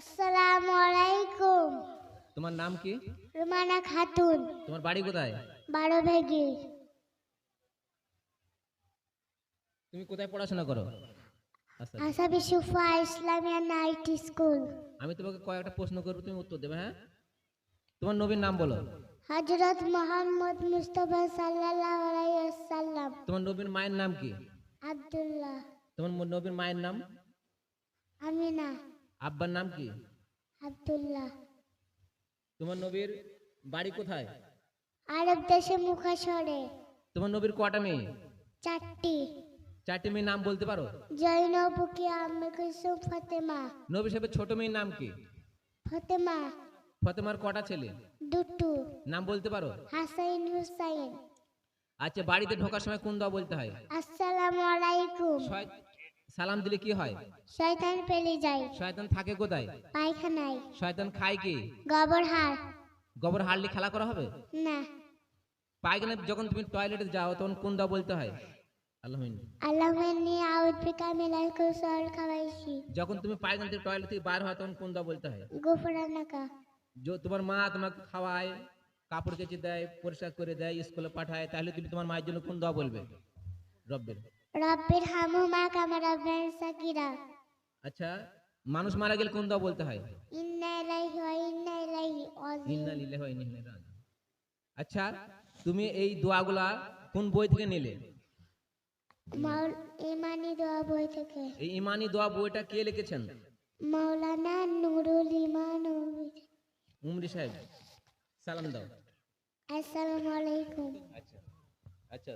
আসসালামু আলাইকুম। তোমার নাম কি? রুমানা খাতুন। তোমার বাড়ি কোথায়? 12 ভেগে। তুমি কোথায় পড়াশোনা করো? আচ্ছা, আসাবি সুফা ইসলামিয়া নাইট স্কুল। আমি তোমাকে কয়েকটা প্রশ্ন করব, তুমি উত্তর দেবে, হ্যাঁ? তোমার নবীর নাম বলো। হযরত মুহাম্মদ মুস্তাফা সাল্লাল্লাহু আলাইহি ওয়াসাল্লাম। তোমার নবীর মায়ের নাম কি? আব্দুল্লাহ। তোমার নবীর মায়ের নাম? আমিনা। আব্বার নাম কি? আব্দুল্লাহ। তোমার নবীর বাড়ি কোথায়? আরব দেশে মুখাশরে। তোমার নবীর কটা মেয়ে? 4টি। 4টি মেয়ের নাম বলতে পারো? জয়নব, রুকিয়া, উম্মে কুলসুম, ফাতেমা। নবী সাহেবের ছোট মেয়ের নাম কি? ফাতেমা। ফাতেমার কটা ছেলে? 2টো। নাম বলতে পারো? হাসাইন, হুসাইন। আচ্ছা, বাড়িতে ঢোকার সময় কোন দোয়া বলতে হয়? আসসালামু আলাইকুম। সালাম দিলে কি হয়? শয়তান পেলে যায়। শয়তান থাকে কোথায়? পায়খানায়। শয়তান খায় কি? গোবর হাড়। গোবর হারলে খেলা করা হবে? না। পায়খানা যখন তুমি টয়লেটে যাও তখন কোন দোয়া বলতে হয়? আল্লাহুম্মা। আল্লাহুম্মা আউযু বিকা মিনাল খুবুসি খাবাইসি। যখন তুমি পায়খানা থেকে টয়লেট থেকে বাইর হয় তখন কোন দোয়া বলতে হয়? গুফরানাকা। তোমার মা তোমাকে খাওয়ায়, কাপড় কেচে দেয়, পরিষ্কার করে দেয়, স্কুলে পাঠায়, তাহলে তুমি তোমার মায়ের জন্য কোন দোয়া বলবে? রব্বের। রব্বির হামহুমা কামা রাব্বায়ানি সাগীরা। আচ্ছা, মানুষ মারা গেলে কোন দোয়া বলতে হয়? ইন্না ইলাইহি ওয়া ইন্না ইলাইহি রাজিউন। ইন্না লিল্লাহি ওয়া ইন্না ইলাইহি রাজিউন। আচ্ছা, তুমি এই দোয়াগুলা কোন বই থেকে নিলে? ইমানি দোয়া বই থেকে। এই ইমানি দোয়া বইটা কে লিখেছেন? মাওলানা নুরুল ইমান উমরি সাহেব। সালাম দাও। আসসালামু আলাইকুম। আচ্ছা আচ্ছা।